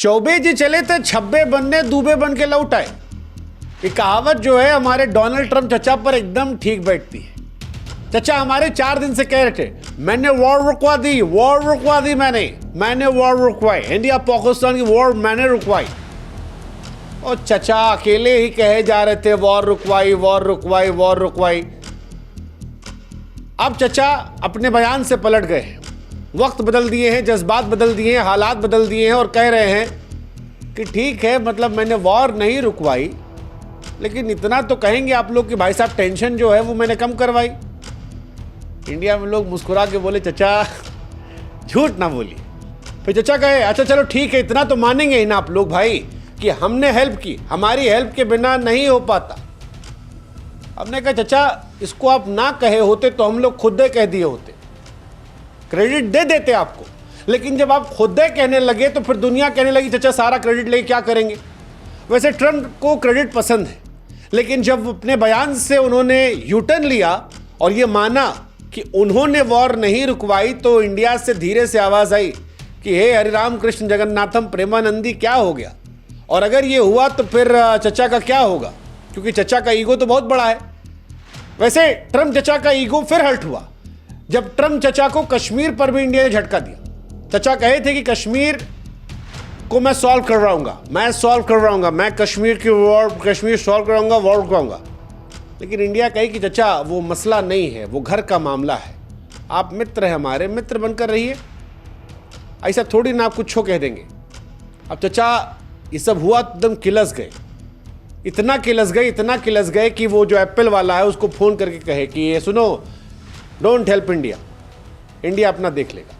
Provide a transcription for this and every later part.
चौबे जी चले थे छब्बे बनने दूबे बन के लौट आए। ये कहावत जो है हमारे डोनाल्ड ट्रंप चचा पर एकदम ठीक बैठती है। चचा हमारे 4 दिन से कह रहे थे मैंने वॉर रुकवा दी मैंने वॉर रुकवाई, इंडिया पाकिस्तान की वॉर मैंने रुकवाई। और चचा अकेले ही कहे जा रहे थे वॉर रुकवाई। अब चचा अपने बयान से पलट गए हैं, वक्त बदल दिए हैं, जज्बात बदल दिए हैं, हालात बदल दिए हैं और कह रहे हैं कि ठीक है, मतलब मैंने वॉर नहीं रुकवाई, लेकिन इतना तो कहेंगे आप लोग कि भाई साहब टेंशन जो है वो मैंने कम करवाई। इंडिया में लोग मुस्कुरा के बोले चचा झूठ ना बोली। फिर चचा कहे अच्छा चलो ठीक है, इतना तो मानेंगे ही ना आप लोग भाई कि हमने हेल्प की, हमारी हेल्प के बिना नहीं हो पाता। हमने कहा चचा इसको आप ना कहे होते तो हम लोग खुद कह दिए होते, क्रेडिट दे देते आपको, लेकिन जब आप खुद कहने लगे तो फिर दुनिया कहने लगी चचा सारा क्रेडिट लेके क्या करेंगे। वैसे ट्रंप को क्रेडिट पसंद है, लेकिन जब अपने बयान से उन्होंने यूटर्न लिया और ये माना कि उन्होंने वॉर नहीं रुकवाई तो इंडिया से धीरे से आवाज आई कि हे हरिराम कृष्ण जगन्नाथम प्रेमानंदी क्या हो गया। और अगर ये हुआ तो फिर चचा का क्या होगा, क्योंकि चचा का ईगो तो बहुत बड़ा है। वैसे ट्रंप चचा का ईगो फिर हर्ट हुआ जब ट्रंप चचा को कश्मीर पर भी इंडिया ने झटका दिया। चचा कहे थे कि कश्मीर को मैं सॉल्व करवाऊंगा, मैं कश्मीर सॉल्व कराऊंगा, वॉर कराऊंगा। लेकिन इंडिया कहे कि चचा वो मसला नहीं है, वो घर का मामला है, आप मित्र हैं, हमारे मित्र बनकर रहिए, ऐसा थोड़ी ना आप कुछ कह देंगे। अब चचा ये सब हुआ तो एकदम किलस गए, इतना किलस गए कि वो जो एप्पल वाला है उसको फोन करके कहे कि ये सुनो, डोंट हेल्प इंडिया अपना देख लेगा।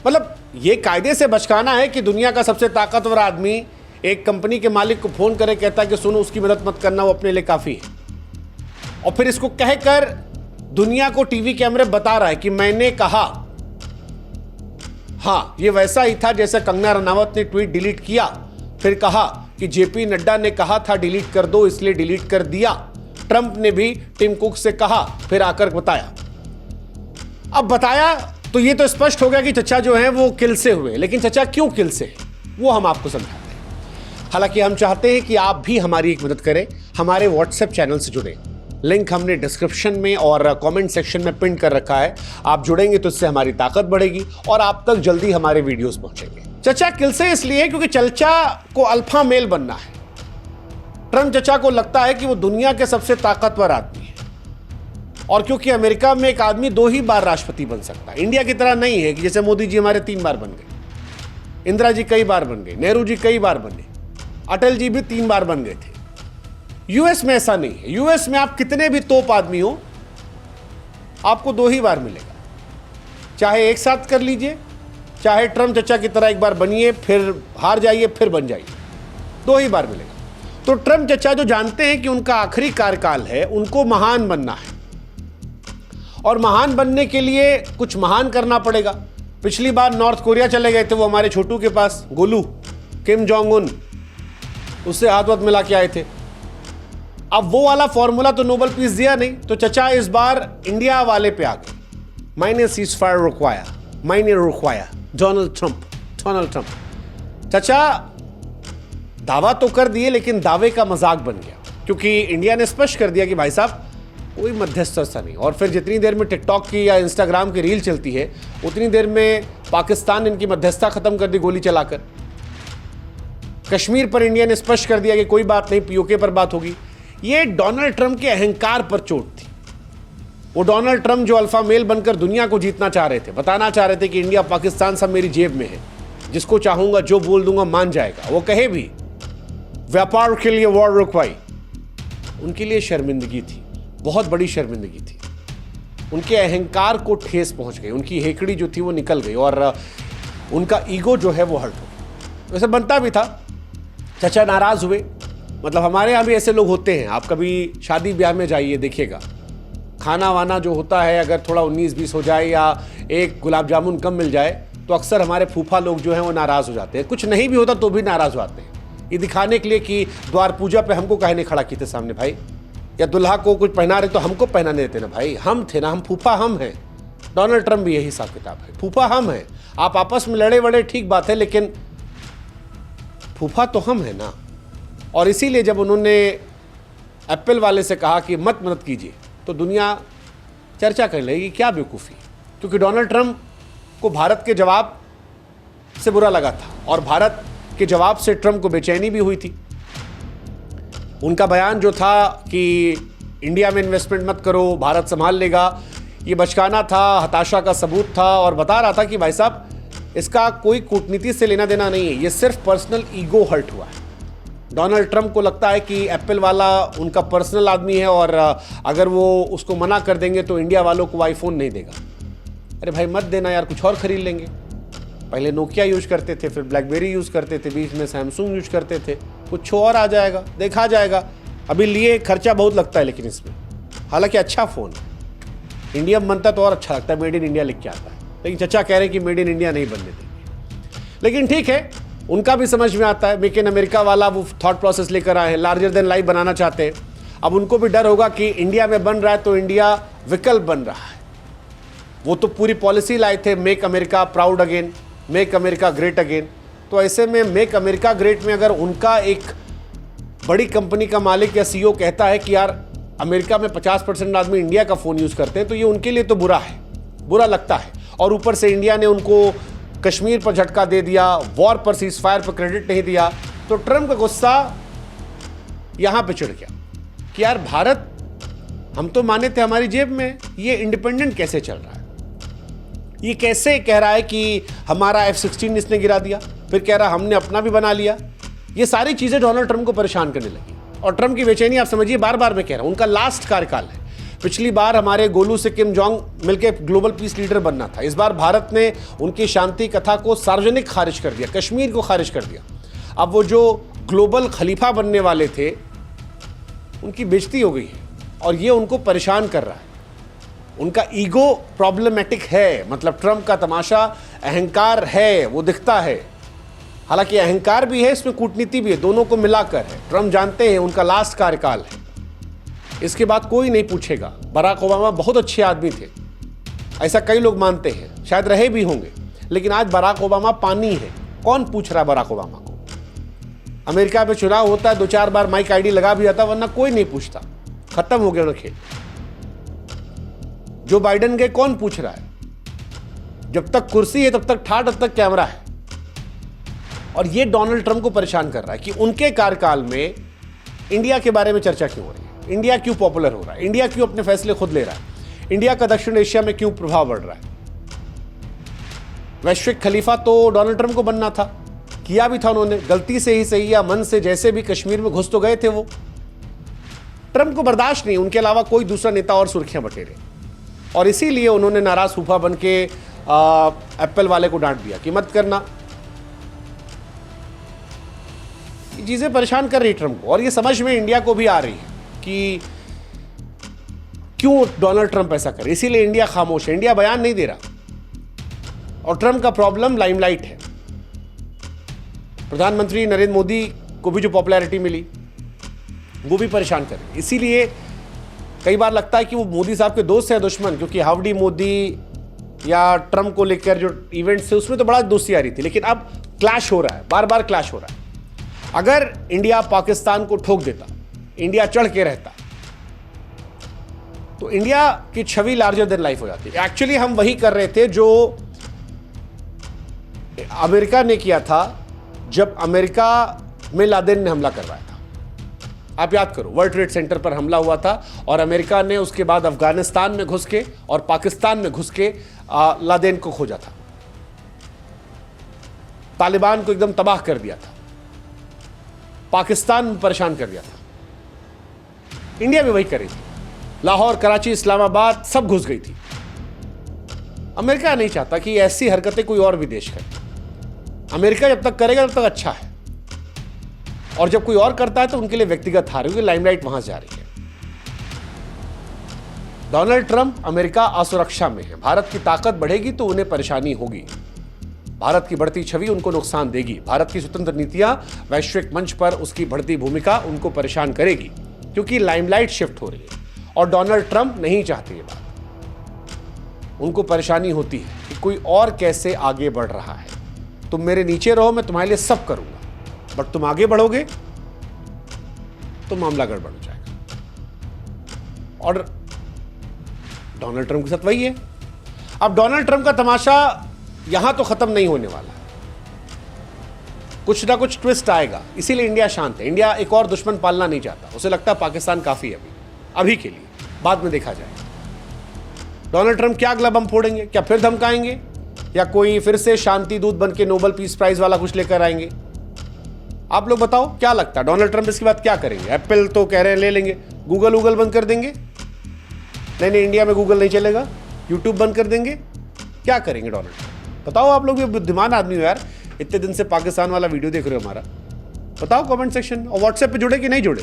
मतलब ये कायदे से बचकाना है कि दुनिया का सबसे ताकतवर आदमी एक कंपनी के मालिक को फोन करे कहता है कि सुनो उसकी मदद मत करना, वो अपने लिए काफी है। और फिर इसको कहकर दुनिया को टीवी कैमरे बता रहा है कि मैंने कहा। हाँ, ये वैसा ही था जैसे कंगना रनावत ने ट्वीट डिलीट किया, फिर कहा कि जेपी नड्डा ने कहा था डिलीट कर दो इसलिए डिलीट कर दिया। ट्रंप ने भी टिम कुक से कहा, फिर आकर बताया। अब बताया तो ये तो स्पष्ट हो गया कि चचा जो हैं वो किल से हुए, लेकिन चचा क्यों किल से वो हम आपको समझाते हैं। हालांकि हम चाहते हैं कि आप भी हमारी एक मदद करें, हमारे व्हाट्सएप चैनल से जुड़े, लिंक हमने डिस्क्रिप्शन में और कमेंट सेक्शन में पिन कर रखा है। आप जुड़ेंगे तो इससे हमारी ताकत बढ़ेगी और आप तक जल्दी हमारे वीडियोस पहुंचेंगे। चचा किल से इसलिए क्योंकि चचा को अल्फा मेल बनना है। ट्रंप चचा को लगता है कि वो दुनिया के सबसे ताकतवर आदमी है, और क्योंकि अमेरिका में एक आदमी 2 ही बार राष्ट्रपति बन सकता है, इंडिया की तरह नहीं है कि जैसे मोदी जी हमारे 3 बार बन गए, इंदिरा जी कई बार बन गए, नेहरू जी कई बार बने, अटल जी भी 3 बार बन गए थे। यूएस में ऐसा नहीं है। यूएस में आप कितने भी तोप आदमी हो, आपको 2 ही बार मिलेगा, चाहे एक साथ कर लीजिए, चाहे ट्रंप चचा की तरह एक बार बनिए फिर हार जाइए फिर बन जाइए, 2 ही बार मिलेगा। तो ट्रंप चचा जो जानते हैं कि उनका आखिरी कार्यकाल है, उनको महान बनना है, और महान बनने के लिए कुछ महान करना पड़ेगा। पिछली बार नॉर्थ कोरिया चले गए थे वो हमारे छोटू के पास, गोलू किम जोंग उन, उससे हाथ वत मिला के आए थे। अब वो वाला फॉर्मूला तो नोबेल पीस दिया नहीं, तो चचा इस बार इंडिया वाले पे आ गए। मैंने सीज फायर रुकवाया डोनाल्ड ट्रंप। चचा दावा तो कर दिए, लेकिन दावे का मजाक बन गया, क्योंकि इंडिया ने स्पष्ट कर दिया कि भाई साहब कोई मध्यस्थता नहीं। और फिर जितनी देर में टिकटॉक की या इंस्टाग्राम की रील चलती है, उतनी देर में पाकिस्तान इनकी मध्यस्थता खत्म कर दी गोली चलाकर। कश्मीर पर इंडिया ने स्पष्ट कर दिया कि कोई बात नहीं, पीओके पर बात होगी। ये डोनाल्ड ट्रंप के अहंकार पर चोट थी। वो डोनाल्ड ट्रंप जो अल्फा मेल बनकर दुनिया को जीतना चाह रहे थे, बताना चाह रहे थे कि इंडिया पाकिस्तान सब मेरी जेब में है, जिसको चाहूंगा जो बोल दूंगा मान जाएगा। वो कहे भी व्यापार के लिए वॉर रुकवाई, उनके लिए शर्मिंदगी थी, बहुत बड़ी शर्मिंदगी थी। उनके अहंकार को ठेस पहुंच गई, उनकी हेकड़ी जो थी वो निकल गई और उनका ईगो जो है वो हर्ट हो गया। वैसे बनता भी था। चचा नाराज हुए, मतलब हमारे यहाँ भी ऐसे लोग होते हैं। आप कभी शादी ब्याह में जाइए, देखिएगा खाना वाना जो होता है अगर थोड़ा 19-20 हो जाए या एक गुलाब जामुन कम मिल जाए तो अक्सर हमारे फूफा लोग जो हैं वो नाराज़ हो जाते हैं। कुछ नहीं भी होता तो भी नाराज़ हो जाते हैं, ये दिखाने के लिए कि द्वार पूजा पे हमको काहे नहीं खड़ा किए थे सामने भाई, या दुल्हा को कुछ पहना रहे तो हमको पहनाने देते ना भाई, हम थे ना, हम फूफा हम हैं। डोनाल्ड ट्रंप भी यही हिसाब किताब है। फूफा हम हैं, आप आपस में लड़े वड़े ठीक बात है, लेकिन फूफा तो हम हैं ना। और इसीलिए जब उन्होंने एप्पल वाले से कहा कि मत मदद कीजिए, तो दुनिया चर्चा कर लेगी क्या बेवकूफ़ी, क्योंकि डोनाल्ड ट्रंप को भारत के जवाब से बुरा लगा था और भारत के जवाब से ट्रंप को बेचैनी भी हुई थी। उनका बयान जो था कि इंडिया में इन्वेस्टमेंट मत करो, भारत संभाल लेगा, ये बचकाना था, हताशा का सबूत था और बता रहा था कि भाई साहब इसका कोई कूटनीति से लेना देना नहीं है, ये सिर्फ पर्सनल ईगो हर्ट हुआ है। डोनाल्ड ट्रंप को लगता है कि एप्पल वाला उनका पर्सनल आदमी है और अगर वो उसको मना कर देंगे तो इंडिया वालों को आईफोन नहीं देगा। अरे भाई मत देना यार, कुछ और खरीद लेंगे। पहले नोकिया यूज करते थे, फिर ब्लैकबेरी यूज़ करते थे, बीच में सैमसंग यूज करते थे, कुछ और आ जाएगा, देखा जाएगा। अभी लिए खर्चा बहुत लगता है लेकिन इसमें, हालांकि अच्छा फ़ोन है, इंडिया में बनता तो और अच्छा लगता है, मेड इन इंडिया लिख के आता है, लेकिन चचा कह रहे हैं कि मेड इन इंडिया नहीं बनने देंगे। लेकिन ठीक है, उनका भी समझ में आता है, मेक इन अमेरिका वाला वो थॉट प्रोसेस लेकर आए हैं, लार्जर देन लाइफ बनाना चाहते हैं। अब उनको भी डर होगा कि इंडिया में बन रहा है तो इंडिया विकल्प बन रहा है। वो तो पूरी पॉलिसी लाए थे, make America proud again, make America great again. तो ऐसे में मेक अमेरिका ग्रेट में अगर उनका एक बड़ी कंपनी का मालिक या सीईओ कहता है कि यार अमेरिका में 50% आदमी इंडिया का फ़ोन यूज़ करते हैं, तो ये उनके लिए तो बुरा है, बुरा लगता है। और ऊपर से इंडिया ने उनको कश्मीर पर झटका दे दिया, वॉर पर सीज फायर पर क्रेडिट नहीं दिया, तो ट्रंप का गुस्सा यहाँ पे चिढ़ गया कि यार भारत हम तो माने थे हमारी जेब में, ये इंडिपेंडेंट कैसे चल रहा है, ये कैसे कह रहा है कि हमारा F-16 इसने गिरा दिया, फिर कह रहा हमने अपना भी बना लिया। ये सारी चीज़ें डोनाल्ड ट्रंप को परेशान करने लगी और ट्रंप की बेचैनी आप समझिए, बार बार मैं कह रहा हूँ, उनका लास्ट कार्यकाल है। पिछली बार हमारे गोलू से किम जोंग मिलकर ग्लोबल पीस लीडर बनना था, इस बार भारत ने उनकी शांति कथा को सार्वजनिक खारिज कर दिया, कश्मीर को खारिज कर दिया। अब वो जो ग्लोबल खलीफा बनने वाले थे उनकी बेइज्जती हो गई है और ये उनको परेशान कर रहा है। उनका ईगो प्रॉब्लमेटिक है, मतलब ट्रंप का तमाशा अहंकार है, वो दिखता है। हालांकि अहंकार भी है, इसमें कूटनीति भी है, दोनों को मिलाकर है। ट्रंप जानते हैं उनका लास्ट कार्यकाल है, इसके बाद कोई नहीं पूछेगा। बराक ओबामा बहुत अच्छे आदमी थे, ऐसा कई लोग मानते हैं, शायद रहे भी होंगे, लेकिन आज बराक ओबामा पानी है। कौन पूछ रहा है बराक ओबामा को? अमेरिका में चुनाव होता है, 2-4 बार माइक आईडी लगा भी जाता, वरना कोई नहीं पूछता, खत्म हो गया ना खेल। जो बाइडेन गए, कौन पूछ रहा है? जब तक कुर्सी है तब तक ठाठ, तब तक कैमरा है। और ये डोनाल्ड ट्रंप को परेशान कर रहा है कि उनके कार्यकाल में इंडिया के बारे में चर्चा क्यों हो रही है, इंडिया क्यों पॉपुलर हो रहा है, इंडिया क्यों अपने फैसले खुद ले रहा है, इंडिया का दक्षिण एशिया में क्यों प्रभाव बढ़ रहा है। वैश्विक खलीफा तो डोनाल्ड ट्रंप को बनना था, किया भी था उन्होंने, गलती से ही सही या मन से, जैसे भी कश्मीर में घुस तो गए थे वो। ट्रंप को बर्दाश्त नहीं, उनके अलावा कोई दूसरा नेता और सुर्खियां बटेरे, और इसीलिए उन्होंने नाराज फूफा बन के एप्पल वाले को डांट दिया कि मत करना। ये चीज़ें परेशान कर रही ट्रंप को और ये समझ में इंडिया को भी आ रही है कि क्यों डोनाल्ड ट्रंप ऐसा करे। इसीलिए इंडिया खामोश है, इंडिया बयान नहीं दे रहा। और ट्रंप का प्रॉब्लम लाइमलाइट है। प्रधानमंत्री नरेंद्र मोदी को भी जो पॉपुलैरिटी मिली वो भी परेशान कर रही है। इसीलिए कई बार लगता है कि वो मोदी साहब के दोस्त हैं दुश्मन, क्योंकि हाउडी मोदी या ट्रंप को लेकर जो इवेंट्स थे उसमें तो बड़ा दोस्ती आ रही थी, लेकिन अब क्लैश हो रहा है, बार बार क्लैश हो रहा है। अगर इंडिया पाकिस्तान को ठोक देता, इंडिया चढ़ के रहता, तो इंडिया की छवि लार्जर देन लाइफ हो जाती। एक्चुअली हम वही कर रहे थे जो अमेरिका ने किया था जब अमेरिका में लादेन ने हमला करवाया था। आप याद करो, वर्ल्ड ट्रेड सेंटर पर हमला हुआ था और अमेरिका ने उसके बाद अफगानिस्तान में घुस के और पाकिस्तान में घुस के लादेन को खोजा था, तालिबान को एकदम तबाह कर दिया था, पाकिस्तान में परेशान कर दिया था। इंडिया में वही करी थी, लाहौर, कराची, इस्लामाबाद सब घुस गई थी। अमेरिका नहीं चाहता कि ऐसी हरकतें कोई और भी देश करे। अमेरिका जब तक करेगा तब तक अच्छा है, और जब कोई और करता है तो उनके लिए व्यक्तिगत हार होगी, लाइमलाइट वहां से आ रही है। डोनाल्ड ट्रंप अमेरिका असुरक्षा में है, भारत की ताकत बढ़ेगी तो उन्हें परेशानी होगी, भारत की बढ़ती छवि उनको नुकसान देगी, भारत की स्वतंत्र नीतियां वैश्विक मंच पर उसकी बढ़ती भूमिका उनको परेशान करेगी, क्योंकि लाइमलाइट शिफ्ट हो रही है और डोनाल्ड ट्रंप नहीं चाहते ये बात। उनको परेशानी होती है कि कोई और कैसे आगे बढ़ रहा है। तुम मेरे नीचे रहो, मैं तुम्हारे लिए सब करूंगा, बट तुम आगे बढ़ोगे तो मामला गड़बड़ हो जाएगा। और डोनाल्ड ट्रंप के साथ वही है। अब डोनाल्ड ट्रंप का तमाशा यहां तो खत्म नहीं होने वाला, कुछ ना कुछ ट्विस्ट आएगा। इसीलिए इंडिया शांत है। इंडिया एक और दुश्मन पालना नहीं चाहता, उसे लगता है पाकिस्तान काफी है अभी के लिए, बाद में देखा जाएगा। डोनाल्ड ट्रंप क्या अगला बम फोड़ेंगे? क्या फिर धमकाएंगे, या कोई फिर से शांति दूत बन के नोबेल पीस प्राइज वाला कुछ लेकर आएंगे? आप लोग बताओ क्या लगता है डोनाल्ड ट्रंप इसके बाद क्या करेंगे? एप्पल तो कह रहे हैं ले लेंगे, गूगल बंद कर देंगे। नहीं, इंडिया में गूगल नहीं चलेगा, यूट्यूब बंद कर देंगे। क्या करेंगे डोनाल्ड ट्रंप? बताओ। आप लोग भी बुद्धिमान आदमी हो यार, इतने दिन से पाकिस्तान वाला वीडियो देख रहे हो हमारा। बताओ कमेंट सेक्शन, और व्हाट्सएप पे जुड़े कि नहीं जुड़े?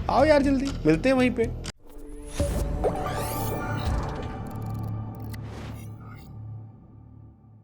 आओ यार जल्दी, मिलते हैं वहीं पे।